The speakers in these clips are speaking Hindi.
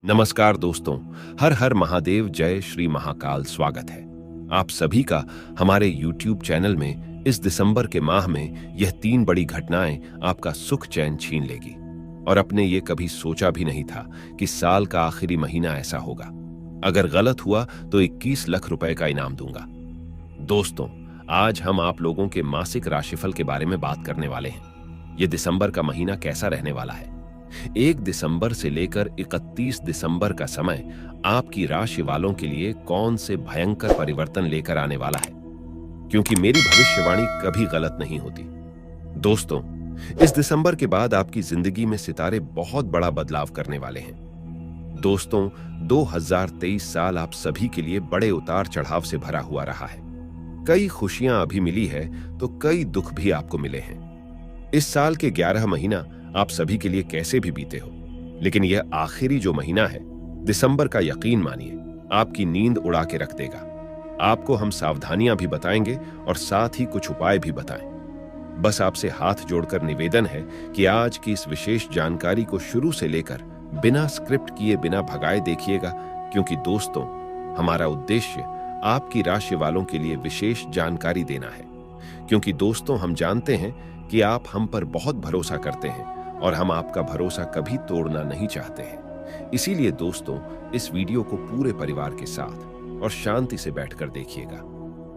नमस्कार दोस्तों। हर हर महादेव, जय श्री महाकाल। स्वागत है आप सभी का हमारे YouTube चैनल में। इस दिसंबर के माह में यह 3 बड़ी घटनाएं आपका सुख चैन छीन लेगी और अपने ये कभी सोचा भी नहीं था कि साल का आखिरी महीना ऐसा होगा। अगर गलत हुआ तो 21 लाख रुपए का इनाम दूंगा। दोस्तों, आज हम आप लोगों के मासिक राशिफल के बारे में बात करने वाले हैं। ये दिसंबर का महीना कैसा रहने वाला है। 1 दिसंबर से लेकर 31 दिसंबर का समय आपकी राशि वालों के लिए कौन से भयंकर परिवर्तन लेकर आने वाला है, क्योंकि मेरी भविष्यवाणी कभी गलत नहीं होती। दोस्तों, इस दिसंबर के बाद आपकी जिंदगी में सितारे बहुत बड़ा बदलाव करने वाले हैं। दोस्तों, 2023 साल आप सभी के लिए बड़े उतार चढ़ाव से भरा हुआ रहा है। कई खुशियां अभी मिली है तो कई दुख भी आपको मिले हैं। इस साल के 11 महीना आप सभी के लिए कैसे भी बीते हो, लेकिन यह आखिरी जो महीना है दिसंबर का, यकीन मानिए आपकी नींद उड़ा के रख देगा। आपको हम सावधानियां भी बताएंगे और साथ ही कुछ उपाय भी बताएं। बस आपसे हाथ जोड़कर निवेदन है कि आज की इस विशेष जानकारी को शुरू से लेकर बिना स्क्रिप्ट किए, बिना भगाए देखिएगा, क्योंकि दोस्तों, हमारा उद्देश्य आपकी राशि वालों के लिए विशेष जानकारी देना है। क्योंकि दोस्तों, हम जानते हैं कि आप हम पर बहुत भरोसा करते हैं और हम आपका भरोसा कभी तोड़ना नहीं चाहते हैं। इसीलिए दोस्तों, इस वीडियो को पूरे परिवार के साथ और शांति से बैठकर देखिएगा,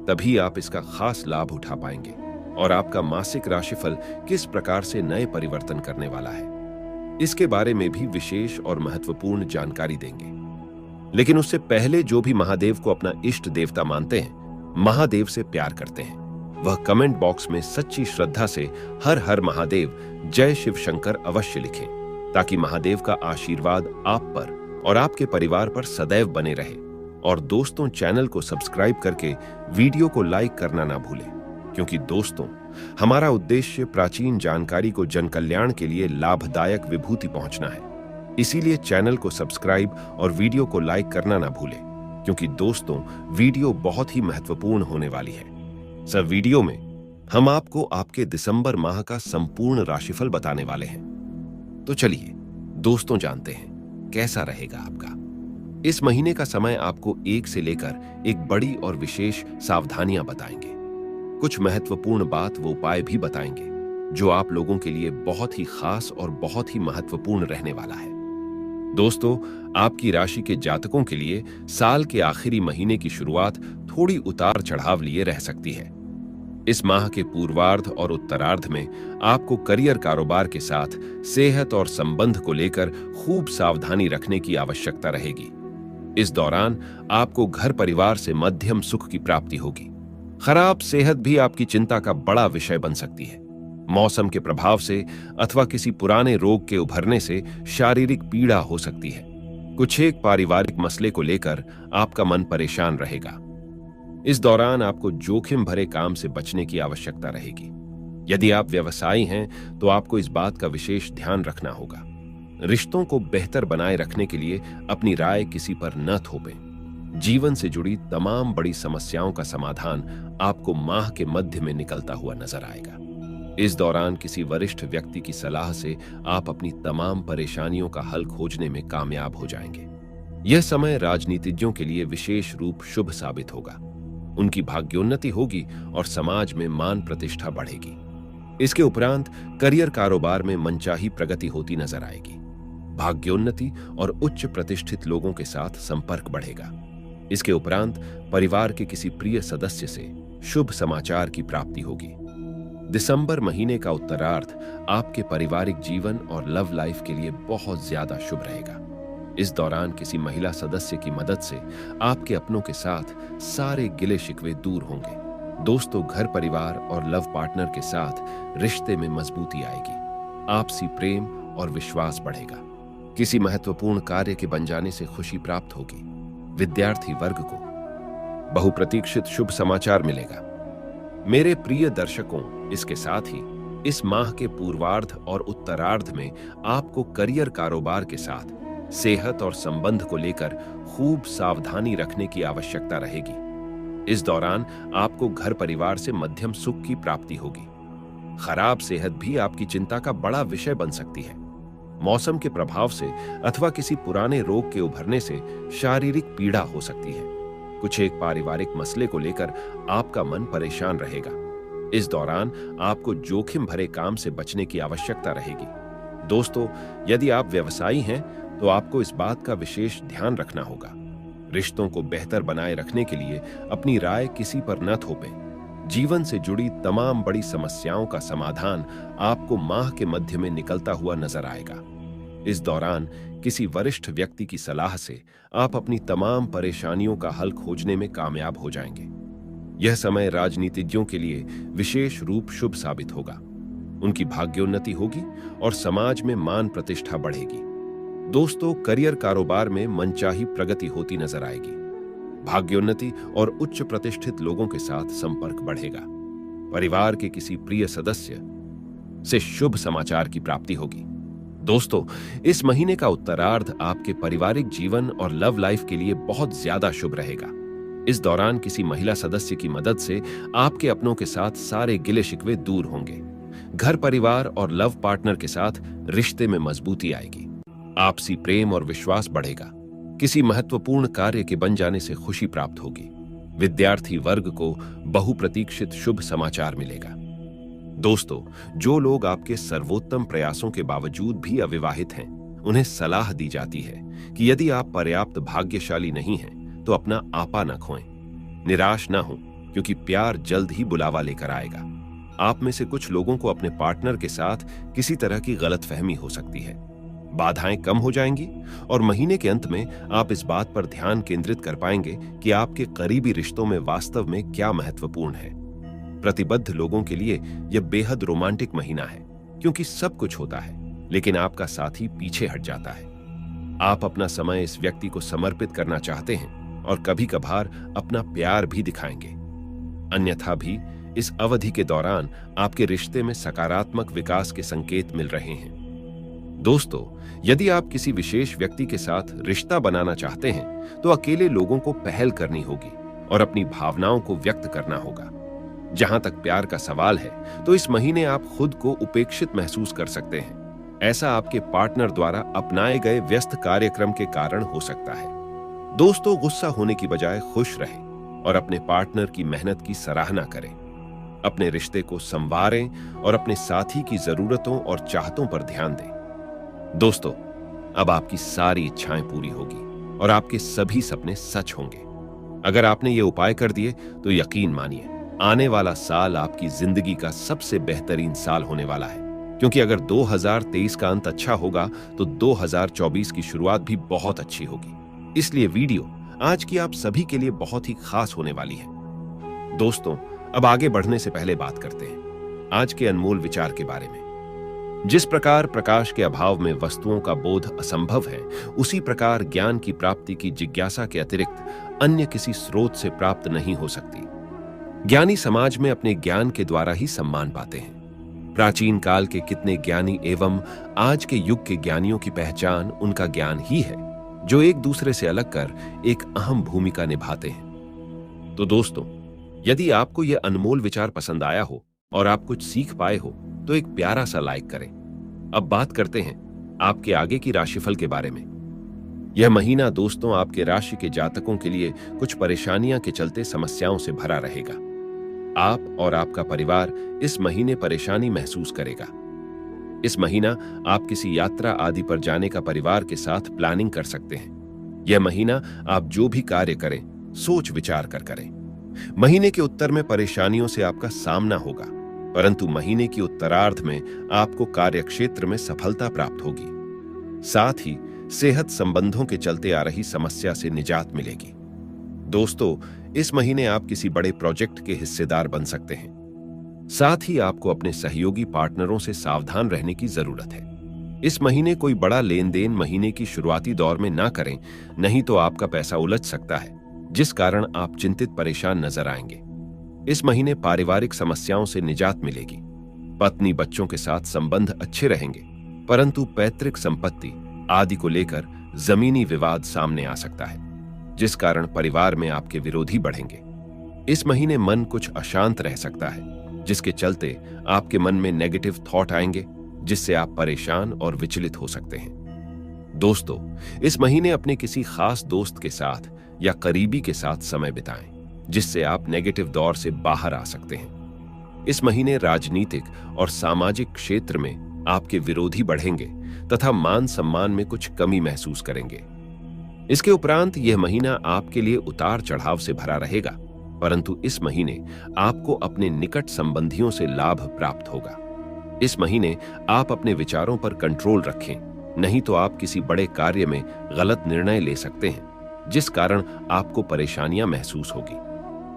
तभी आप इसका खास लाभ उठा पाएंगे और आपका मासिक राशिफल किस प्रकार से नए परिवर्तन करने वाला है, इसके बारे में भी विशेष और महत्वपूर्ण जानकारी देंगे। लेकिन उससे पहले, जो भी महादेव को अपना इष्ट देवता मानते हैं, महादेव से प्यार करते हैं, वह कमेंट बॉक्स में सच्ची श्रद्धा से हर हर महादेव, जय शिव शंकर अवश्य लिखें, ताकि महादेव का आशीर्वाद आप पर और आपके परिवार पर सदैव बने रहे। और दोस्तों, चैनल को सब्सक्राइब करके वीडियो को लाइक करना ना भूलें, क्योंकि दोस्तों, हमारा उद्देश्य प्राचीन जानकारी को जन कल्याण के लिए लाभदायक विभूति पहुंचना है। इसीलिए चैनल को सब्सक्राइब और वीडियो को लाइक करना ना भूलें, क्योंकि दोस्तों, वीडियो बहुत ही महत्वपूर्ण होने वाली है। सर, वीडियो में हम आपको आपके दिसंबर माह का संपूर्ण राशिफल बताने वाले हैं। तो चलिए दोस्तों, जानते हैं कैसा रहेगा आपका इस महीने का समय। आपको 1 से लेकर एक बड़ी और विशेष सावधानियां बताएंगे। कुछ महत्वपूर्ण बात व उपाय भी बताएंगे जो आप लोगों के लिए बहुत ही खास और बहुत ही महत्वपूर्ण रहने वाला है। दोस्तों, आपकी राशि के जातकों के लिए साल के आखिरी महीने की शुरुआत थोड़ी उतार चढ़ाव लिए रह सकती है। इस माह के पूर्वार्ध और उत्तरार्ध में आपको करियर, कारोबार के साथ सेहत और संबंध को लेकर खूब सावधानी रखने की आवश्यकता रहेगी। इस दौरान आपको घर परिवार से मध्यम सुख की प्राप्ति होगी। खराब सेहत भी आपकी चिंता का बड़ा विषय बन सकती है। मौसम के प्रभाव से अथवा किसी पुराने रोग के उभरने से शारीरिक पीड़ा हो सकती है। कुछ एक पारिवारिक मसले को लेकर आपका मन परेशान रहेगा। इस दौरान आपको जोखिम भरे काम से बचने की आवश्यकता रहेगी। यदि आप व्यवसायी हैं तो आपको इस बात का विशेष ध्यान रखना होगा। रिश्तों को बेहतर बनाए रखने के लिए अपनी राय किसी पर न थोपें। जीवन से जुड़ी तमाम बड़ी समस्याओं का समाधान आपको माह के मध्य में निकलता हुआ नजर आएगा। इस दौरान किसी वरिष्ठ व्यक्ति की सलाह से आप अपनी तमाम परेशानियों का हल खोजने में कामयाब हो जाएंगे। यह समय राजनीतिज्ञों के लिए विशेष रूप शुभ साबित होगा। उनकी भाग्योन्नति होगी और समाज में मान प्रतिष्ठा बढ़ेगी। इसके उपरांत करियर, कारोबार में मनचाही प्रगति होती नजर आएगी। भाग्योन्नति और उच्च प्रतिष्ठित लोगों के साथ संपर्क बढ़ेगा। इसके उपरांत परिवार के किसी प्रिय सदस्य से शुभ समाचार की प्राप्ति होगी। दिसंबर महीने का उत्तरार्ध आपके पारिवारिक जीवन और लव लाइफ के लिए बहुत ज्यादा शुभ रहेगा। इस दौरान किसी महिला सदस्य की मदद से आपके अपनों के साथ सारे गिले शिकवे दूर होंगे। दोस्तों, घर परिवार और लव पार्टनर के साथ रिश्ते में मजबूती आएगी। आपसी प्रेम और विश्वास बढ़ेगा। किसी महत्वपूर्ण कार्य के बन जाने से खुशी प्राप्त होगी। विद्यार्थी वर्ग को बहुप्रतीक्षित शुभ समाचार मिलेगा। मेरे प्रिय दर्शकों, इसके साथ ही इस माह के पूर्वार्ध और उत्तरार्ध में आपको करियर, कारोबार के साथ सेहत और संबंध को लेकर खूब सावधानी रखने की आवश्यकता रहेगी। इस दौरान आपको घर परिवार से मध्यम सुख की प्राप्ति होगी। खराब सेहत भी आपकी चिंता का बड़ा विषय बन सकती है। मौसम के प्रभाव से अथवा किसी पुराने रोग के उभरने से शारीरिक पीड़ा हो सकती है। कुछ एक पारिवारिक मसले को लेकर आपका मन परेशान रहेगा। इस दौरान आपको जोखिम भरे काम से बचने की आवश्यकता रहेगी। दोस्तों, यदि आप व्यवसायी हैं तो आपको इस बात का विशेष ध्यान रखना होगा। रिश्तों को बेहतर बनाए रखने के लिए अपनी राय किसी पर न थोपें। जीवन से जुड़ी तमाम बड़ी समस्याओं का समाधान आपको माह के मध्य में निकलता हुआ नजर आएगा। इस दौरान किसी वरिष्ठ व्यक्ति की सलाह से आप अपनी तमाम परेशानियों का हल खोजने में कामयाब हो जाएंगे। यह समय राजनीतिज्ञों के लिए विशेष रूप शुभ साबित होगा। उनकी भाग्योन्नति होगी और समाज में मान प्रतिष्ठा बढ़ेगी। दोस्तों, करियर कारोबार में मनचाही प्रगति होती नजर आएगी। भाग्योन्नति और उच्च प्रतिष्ठित लोगों के साथ संपर्क बढ़ेगा। परिवार के किसी प्रिय सदस्य से शुभ समाचार की प्राप्ति होगी। दोस्तों, इस महीने का उत्तरार्ध आपके पारिवारिक जीवन और लव लाइफ के लिए बहुत ज्यादा शुभ रहेगा। इस दौरान किसी महिला सदस्य की मदद से आपके अपनों के साथ सारे गिले शिकवे दूर होंगे। घर परिवार और लव पार्टनर के साथ रिश्ते में मजबूती आएगी। आपसी प्रेम और विश्वास बढ़ेगा। किसी महत्वपूर्ण कार्य के बन जाने से खुशी प्राप्त होगी। विद्यार्थी वर्ग को बहुप्रतीक्षित शुभ समाचार मिलेगा। दोस्तों, जो लोग आपके सर्वोत्तम प्रयासों के बावजूद भी अविवाहित हैं, उन्हें सलाह दी जाती है कि यदि आप पर्याप्त भाग्यशाली नहीं हैं, तो अपना आपा न खोएं। निराश न हो, क्योंकि प्यार जल्द ही बुलावा लेकर आएगा। आप में से कुछ लोगों को अपने पार्टनर के साथ किसी तरह की गलतफहमी हो सकती है। बाधाएं कम हो जाएंगी और महीने के अंत में आप इस बात पर ध्यान केंद्रित कर पाएंगे कि आपके करीबी रिश्तों में वास्तव में क्या महत्वपूर्ण है। प्रतिबद्ध लोगों के लिए यह बेहद रोमांटिक महीना है, क्योंकि सब कुछ होता है, लेकिन आपका साथी पीछे हट जाता है। आप अपना समय इस व्यक्ति को समर्पित करना चाहते हैं और कभी कभार अपना प्यार भी दिखाएंगे। अन्यथा भी इस अवधि के दौरान आपके रिश्ते में सकारात्मक विकास के संकेत मिल रहे हैं। दोस्तों, यदि आप किसी विशेष व्यक्ति के साथ रिश्ता बनाना चाहते हैं, तो अकेले लोगों को पहल करनी होगी और अपनी भावनाओं को व्यक्त करना होगा। जहां तक प्यार का सवाल है, तो इस महीने आप खुद को उपेक्षित महसूस कर सकते हैं। ऐसा आपके पार्टनर द्वारा अपनाए गए व्यस्त कार्यक्रम के कारण हो सकता है। दोस्तों, गुस्सा होने की बजाय खुश रहें और अपने पार्टनर की मेहनत की सराहना करें। अपने रिश्ते को संवारें और अपने साथी की जरूरतों और चाहतों पर ध्यान दें। दोस्तों, अब आपकी सारी इच्छाएं पूरी होगी और आपके सभी सपने सच होंगे। अगर आपने ये उपाय कर दिए तो यकीन मानिए, आने वाला साल आपकी जिंदगी का सबसे बेहतरीन साल होने वाला है। क्योंकि अगर 2023 का अंत अच्छा होगा तो 2024 की शुरुआत भी बहुत अच्छी होगी। इसलिए वीडियो आज की आप सभी के लिए बहुत ही खास होने वाली है। दोस्तों, अब आगे बढ़ने से पहले बात करते हैं आज के अनमोल विचार के बारे में। जिस प्रकार प्रकाश के अभाव में वस्तुओं का बोध असंभव है, उसी प्रकार ज्ञान की प्राप्ति की जिज्ञासा के अतिरिक्त अन्य किसी स्रोत से प्राप्त नहीं हो सकती। ज्ञानी समाज में अपने ज्ञान के द्वारा ही सम्मान पाते हैं। प्राचीन काल के कितने ज्ञानी एवं आज के युग के ज्ञानियों की पहचान उनका ज्ञान ही है, जो एक दूसरे से अलग कर एक अहम भूमिका निभाते हैं। तो दोस्तों, यदि आपको यह अनमोल विचार पसंद आया हो और आप कुछ सीख पाए हो, तो एक प्यारा सा लाइक करें। अब बात करते हैं आपके आगे की राशिफल के बारे में। यह महीना दोस्तों आपके राशि के जातकों के लिए कुछ परेशानियां के चलते समस्याओं से भरा रहेगा। आप और आपका परिवार इस महीने परेशानी महसूस करेगा। इस महीना आप किसी यात्रा आदि पर जाने का परिवार के साथ प्लानिंग कर सकते हैं। यह महीना आप जो भी कार्य करें, सोच विचार कर करें। महीने के उत्तर में परेशानियों से आपका सामना होगा, परंतु महीने की उत्तरार्ध में आपको कार्यक्षेत्र में सफलता प्राप्त होगी। साथ ही सेहत संबंधों के चलते आ रही समस्या से निजात मिलेगी। दोस्तों, इस महीने आप किसी बड़े प्रोजेक्ट के हिस्सेदार बन सकते हैं। साथ ही आपको अपने सहयोगी पार्टनरों से सावधान रहने की जरूरत है। इस महीने कोई बड़ा लेन देन महीने की शुरुआती दौर में ना करें, नहीं तो आपका पैसा उलझ सकता है, जिस कारण आप चिंतित परेशान नजर आएंगे। इस महीने पारिवारिक समस्याओं से निजात मिलेगी। पत्नी बच्चों के साथ संबंध अच्छे रहेंगे, परंतु पैतृक संपत्ति आदि को लेकर जमीनी विवाद सामने आ सकता है, जिस कारण परिवार में आपके विरोधी बढ़ेंगे। इस महीने मन कुछ अशांत रह सकता है, जिसके चलते आपके मन में नेगेटिव थॉट आएंगे, जिससे आप परेशान और विचलित हो सकते हैं। दोस्तों, इस महीने अपने किसी खास दोस्त के साथ या करीबी के साथ समय बिताएं, जिससे आप नेगेटिव दौर से बाहर आ सकते हैं। इस महीने राजनीतिक और सामाजिक क्षेत्र में आपके विरोधी बढ़ेंगे तथा मान सम्मान में कुछ कमी महसूस करेंगे। इसके उपरांत यह महीना आपके लिए उतार चढ़ाव से भरा रहेगा, परंतु इस महीने आपको अपने निकट संबंधियों से लाभ प्राप्त होगा। इस महीने आप अपने विचारों पर कंट्रोल रखें, नहीं तो आप किसी बड़े कार्य में गलत निर्णय ले सकते हैं, जिस कारण आपको परेशानियां महसूस होगी।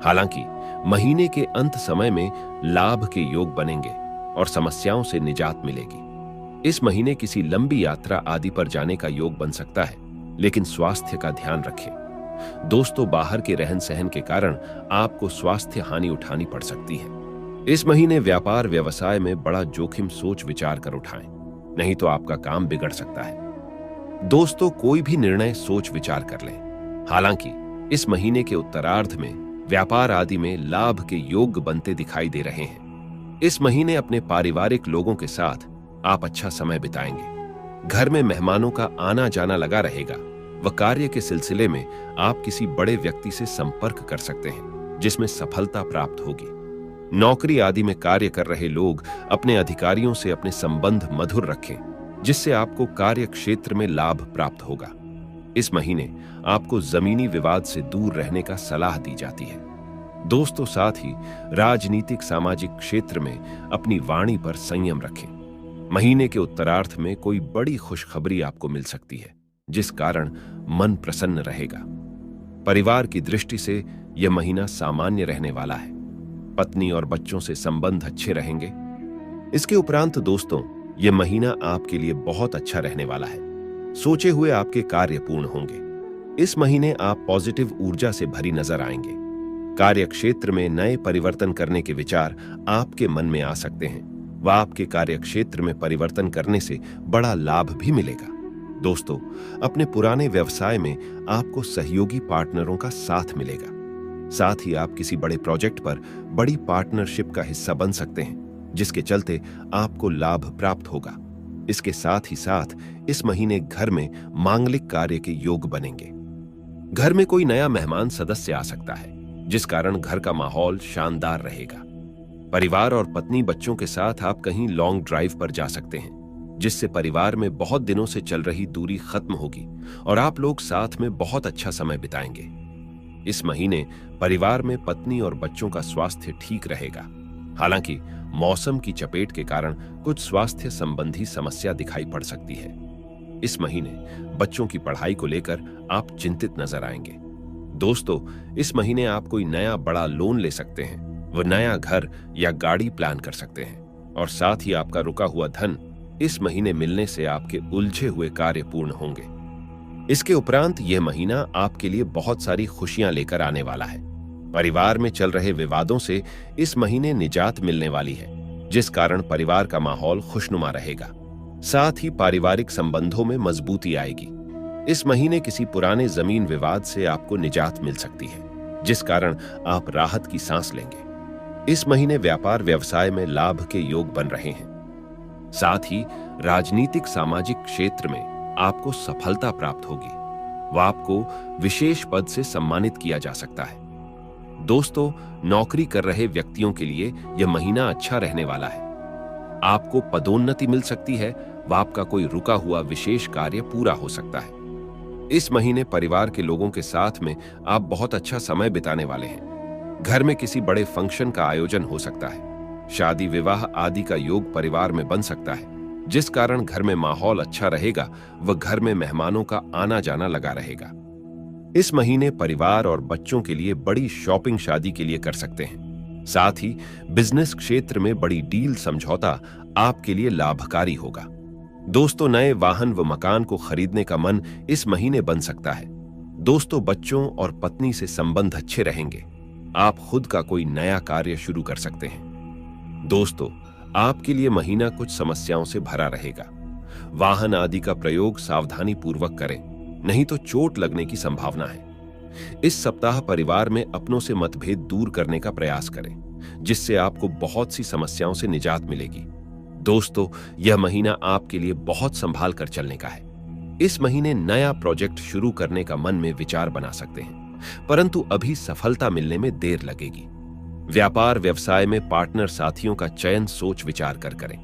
हालांकि महीने के अंत समय में लाभ के योग बनेंगे और समस्याओं से निजात मिलेगी। इस महीने किसी लंबी यात्रा आदि पर जाने का योग बन सकता है, लेकिन स्वास्थ्य का ध्यान रखें। दोस्तों, बाहर के रहन सहन के कारण आपको स्वास्थ्य हानि उठानी पड़ सकती है। इस महीने व्यापार व्यवसाय में बड़ा जोखिम सोच विचार कर उठाएं, नहीं तो आपका काम बिगड़ सकता है। दोस्तों, कोई भी निर्णय सोच विचार कर लें। हालांकि इस महीने के उत्तरार्ध में व्यापार आदि में लाभ के योग बनते दिखाई दे रहे हैं। इस महीने अपने पारिवारिक लोगों के साथ आप अच्छा समय बिताएंगे। घर में मेहमानों का आना जाना लगा रहेगा व कार्य के सिलसिले में आप किसी बड़े व्यक्ति से संपर्क कर सकते हैं, जिसमें सफलता प्राप्त होगी। नौकरी आदि में कार्य कर रहे लोग अपने अधिकारियों से अपने संबंध मधुर रखें, जिससे आपको कार्य क्षेत्र में लाभ प्राप्त होगा। इस महीने आपको जमीनी विवाद से दूर रहने का सलाह दी जाती है। दोस्तों, साथ ही राजनीतिक सामाजिक क्षेत्र में अपनी वाणी पर संयम रखें। महीने के उत्तरार्ध में कोई बड़ी खुशखबरी आपको मिल सकती है, जिस कारण मन प्रसन्न रहेगा। परिवार की दृष्टि से यह महीना सामान्य रहने वाला है। पत्नी और बच्चों से संबंध अच्छे रहेंगे। इसके उपरांत दोस्तों, यह महीना आपके लिए बहुत अच्छा रहने वाला है। सोचे हुए आपके कार्य पूर्ण होंगे। इस महीने आप पॉजिटिव ऊर्जा से भरी नजर आएंगे। कार्य क्षेत्र में नए परिवर्तन करने के विचार आपके मन में आ सकते हैं व आपके कार्य क्षेत्र में परिवर्तन करने से बड़ा लाभ भी मिलेगा। दोस्तों, अपने पुराने व्यवसाय में आपको सहयोगी पार्टनरों का साथ मिलेगा। साथ ही आप किसी बड़े प्रोजेक्ट पर बड़ी पार्टनरशिप का हिस्सा बन सकते हैं, जिसके चलते आपको लाभ प्राप्त होगा। इसके साथ ही साथ इस महीने घर में मांगलिक कार्य के योग बनेंगे। घर में कोई नया मेहमान सदस्य आ सकता है, जिस कारण घर का माहौल शानदार रहेगा। परिवार और पत्नी बच्चों के साथ आप कहीं लॉन्ग ड्राइव पर जा सकते हैं, जिससे परिवार में बहुत दिनों से चल रही दूरी खत्म होगी और आप लोग साथ में बहुत अच्छा समय बिताएंगे। इस महीने परिवार में पत्नी और बच्चों का स्वास्थ्य ठीक रहेगा। हालांकि मौसम की चपेट के कारण कुछ स्वास्थ्य संबंधी समस्या दिखाई पड़ सकती है। इस महीने बच्चों की पढ़ाई को लेकर आप चिंतित नजर आएंगे। दोस्तों, इस महीने आप कोई नया बड़ा लोन ले सकते हैं, वह नया घर या गाड़ी प्लान कर सकते हैं और साथ ही आपका रुका हुआ धन इस महीने मिलने से आपके उलझे हुए कार्य पूर्ण होंगे। इसके उपरांत यह महीना आपके लिए बहुत सारी खुशियां लेकर आने वाला है। परिवार में चल रहे विवादों से इस महीने निजात मिलने वाली है, जिस कारण परिवार का माहौल खुशनुमा रहेगा। साथ ही पारिवारिक संबंधों में मजबूती आएगी। इस महीने किसी पुराने जमीन विवाद से आपको निजात मिल सकती है, जिस कारण आप राहत की सांस लेंगे। इस महीने व्यापार व्यवसाय में लाभ के योग बन रहे हैं। साथ ही राजनीतिक सामाजिक क्षेत्र में आपको सफलता प्राप्त होगी व आपको विशेष पद से सम्मानित किया जा सकता है। दोस्तों, नौकरी कर रहे व्यक्तियों के लिए यह महीना अच्छा रहने वाला है। आपको पदोन्नति मिल सकती है व आपका कोई रुका हुआ विशेष कार्य पूरा हो सकता है। इस महीने परिवार के लोगों के साथ में आप बहुत अच्छा समय बिताने वाले हैं। घर में किसी बड़े फंक्शन का आयोजन हो सकता है। शादी विवाह आदि का योग परिवार में बन सकता है, जिस कारण घर में माहौल अच्छा रहेगा व घर में मेहमानों का आना जाना लगा रहेगा। इस महीने परिवार और बच्चों के लिए बड़ी शॉपिंग शादी के लिए कर सकते हैं। साथ ही बिजनेस क्षेत्र में बड़ी डील समझौता आपके लिए लाभकारी होगा। दोस्तों, नए वाहन व मकान को खरीदने का मन इस महीने बन सकता है। दोस्तों, बच्चों और पत्नी से संबंध अच्छे रहेंगे। आप खुद का कोई नया कार्य शुरू कर सकते हैं। दोस्तों, आपके लिए महीना कुछ समस्याओं से भरा रहेगा। वाहन आदि का प्रयोग सावधानी पूर्वक करें, नहीं तो चोट लगने की संभावना है। इस सप्ताह परिवार में अपनों से मतभेद दूर करने का प्रयास करें, जिससे आपको बहुत सी समस्याओं से निजात मिलेगी। दोस्तों, यह महीना आपके लिए बहुत संभाल कर चलने का है। इस महीने नया प्रोजेक्ट शुरू करने का मन में विचार बना सकते हैं, परंतु अभी सफलता मिलने में देर लगेगी। व्यापार व्यवसाय में पार्टनर साथियों का चयन सोच विचार कर करें।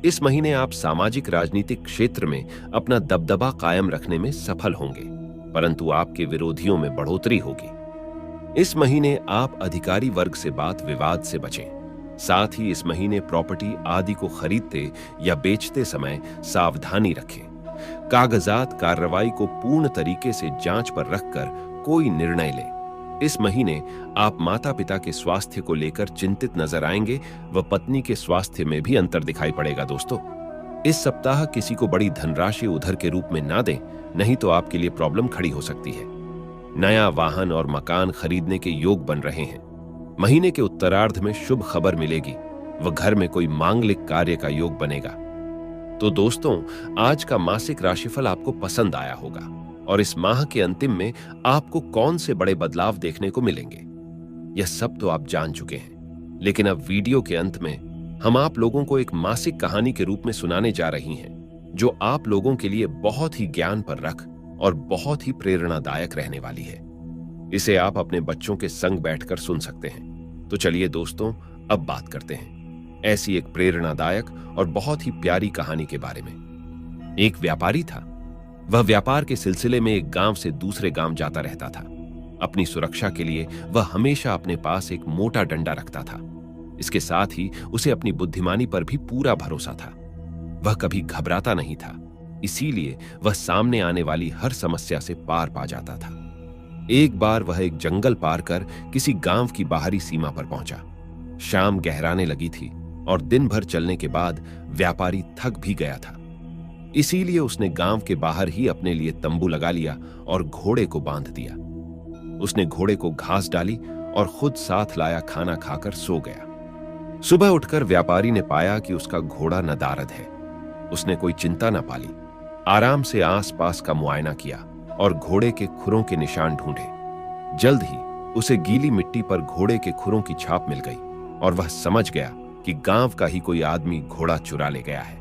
इस महीने आप सामाजिक राजनीतिक क्षेत्र में अपना दबदबा कायम रखने में सफल होंगे, परंतु आपके विरोधियों में बढ़ोतरी होगी। इस महीने आप अधिकारी वर्ग से बात विवाद से बचें। साथ ही इस महीने प्रॉपर्टी आदि को खरीदते या बेचते समय सावधानी रखें। कागजात कार्रवाई को पूर्ण तरीके से जांच पर रखकर कोई निर्णय लें। इस महीने आप माता पिता के स्वास्थ्य को लेकर चिंतित नजर आएंगे व पत्नी के स्वास्थ्य में भी अंतर दिखाई पड़ेगा। दोस्तों, इस सप्ताह किसी को बड़ी धनराशि उधार के रूप में ना दें, नहीं तो आपके लिए प्रॉब्लम खड़ी हो सकती है। नया वाहन और मकान खरीदने के योग बन रहे हैं। महीने के उत्तरार्ध में शुभ खबर मिलेगी व घर में कोई मांगलिक कार्य का योग बनेगा। तो दोस्तों, आज का मासिक राशिफल आपको पसंद आया होगा और इस माह के अंतिम में आपको कौन से बड़े बदलाव देखने को मिलेंगे, यह सब तो आप जान चुके हैं। लेकिन अब वीडियो के अंत में हम आप लोगों को एक मासिक कहानी के रूप में सुनाने जा रही हैं, जो आप लोगों के लिए बहुत ही ज्ञान पर रख और बहुत ही प्रेरणादायक रहने वाली है। इसे आप अपने बच्चों के संग बैठकर सुन सकते हैं। तो चलिए दोस्तों, अब बात करते हैं ऐसी एक प्रेरणादायक और बहुत ही प्यारी कहानी के बारे में। एक व्यापारी था। वह व्यापार के सिलसिले में एक गांव से दूसरे गांव जाता रहता था। अपनी सुरक्षा के लिए वह हमेशा अपने पास एक मोटा डंडा रखता था। इसके साथ ही उसे अपनी बुद्धिमानी पर भी पूरा भरोसा था। वह कभी घबराता नहीं था, इसीलिए वह सामने आने वाली हर समस्या से पार पा जाता था। एक बार वह एक जंगल पार कर किसी गांव की बाहरी सीमा पर पहुंचा। शाम गहराने लगी थी और दिन भर चलने के बाद व्यापारी थक भी गया था। इसीलिए उसने गांव के बाहर ही अपने लिए तंबू लगा लिया और घोड़े को बांध दिया। उसने घोड़े को घास डाली और खुद साथ लाया खाना खाकर सो गया। सुबह उठकर व्यापारी ने पाया कि उसका घोड़ा नदारद है। उसने कोई चिंता न पाली, आराम से आसपास का मुआयना किया और घोड़े के खुरों के निशान ढूंढे। जल्द ही उसे गीली मिट्टी पर घोड़े के खुरों की छाप मिल गई और वह समझ गया कि गांव का ही कोई आदमी घोड़ा चुरा ले गया है।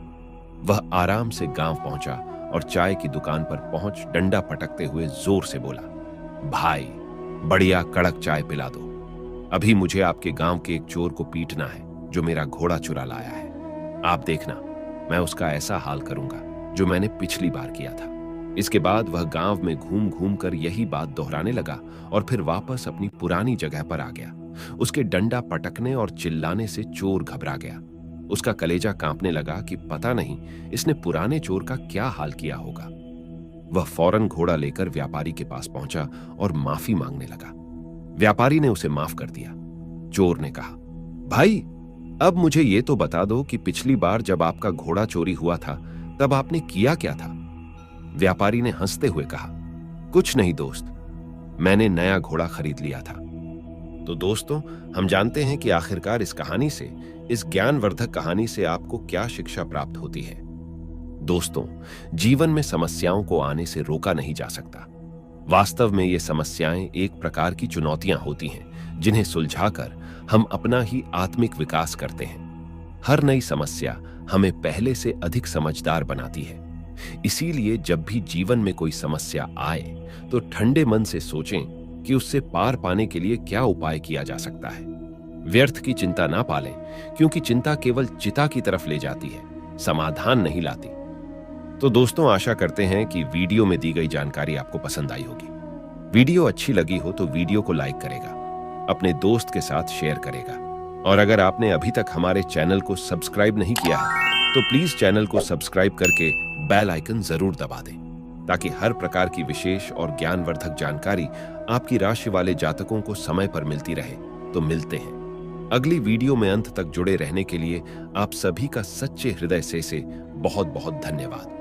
वह आराम से गांव पहुंचा और चाय की दुकान पर पहुंच डंडा पटकते हुए जोर से बोला, भाई, बढ़िया कड़क चाय पिला दो। अभी मुझे आपके गांव के एक चोर को पीटना है जो मेरा घोड़ा चुरा लाया है। आप देखना, मैं उसका ऐसा हाल करूंगा जो मैंने पिछली बार किया था। इसके बाद वह गांव में घूम घूम कर यही बात दोहराने लगा और फिर वापस अपनी पुरानी जगह पर आ गया। उसके डंडा पटकने और चिल्लाने से चोर घबरा गया। उसका कलेजा कांपने लगा कि पता नहीं इसने पुराने चोर का क्या हाल किया होगा। वह फौरन घोड़ा लेकर व्यापारी के पास पहुंचा और माफी मांगने लगा। व्यापारी ने उसे माफ कर दिया। चोर ने कहा, भाई, अब मुझे ये तो बता दो कि पिछली बार जब आपका घोड़ा चोरी हुआ था तब आपने किया क्या था? व्यापारी ने हंसते हुए कहा, कुछ नहीं दोस्त, मैंने नया घोड़ा खरीद लिया था। तो दोस्तों, हम जानते हैं कि आखिरकार इस कहानी से, इस ज्ञानवर्धक कहानी से आपको क्या शिक्षा प्राप्त होती है। दोस्तों, जीवन में समस्याओं को आने से रोका नहीं जा सकता। वास्तव में ये समस्याएं एक प्रकार की चुनौतियां होती हैं जिन्हें सुलझाकर हम अपना ही आत्मिक विकास करते हैं। हर नई समस्या हमें पहले से अधिक समझदार बनाती है। इसीलिए जब भी जीवन में कोई समस्या आए तो ठंडे मन से सोचें कि उससे पार पाने के लिए क्या उपाय किया जा सकता है। व्यर्थ की चिंता ना पालें, क्योंकि चिंता केवल चिता की तरफ ले जाती है, समाधान नहीं लाती। तो दोस्तों, आशा करते हैं कि वीडियो में दी गई जानकारी आपको पसंद आई होगी। वीडियो अच्छी लगी हो तो वीडियो को लाइक करेगा, अपने दोस्त के साथ शेयर करेगा, और अगर आपने अभी तक हमारे चैनल को सब्सक्राइब नहीं किया है तो प्लीज चैनल को सब्सक्राइब करके बेल आइकन जरूर दबा दें, ताकि हर प्रकार की विशेष और ज्ञानवर्धक जानकारी आपकी राशि वाले जातकों को समय पर मिलती रहे। तो मिलते हैं अगली वीडियो में। अंत तक जुड़े रहने के लिए आप सभी का सच्चे हृदय से बहुत बहुत धन्यवाद।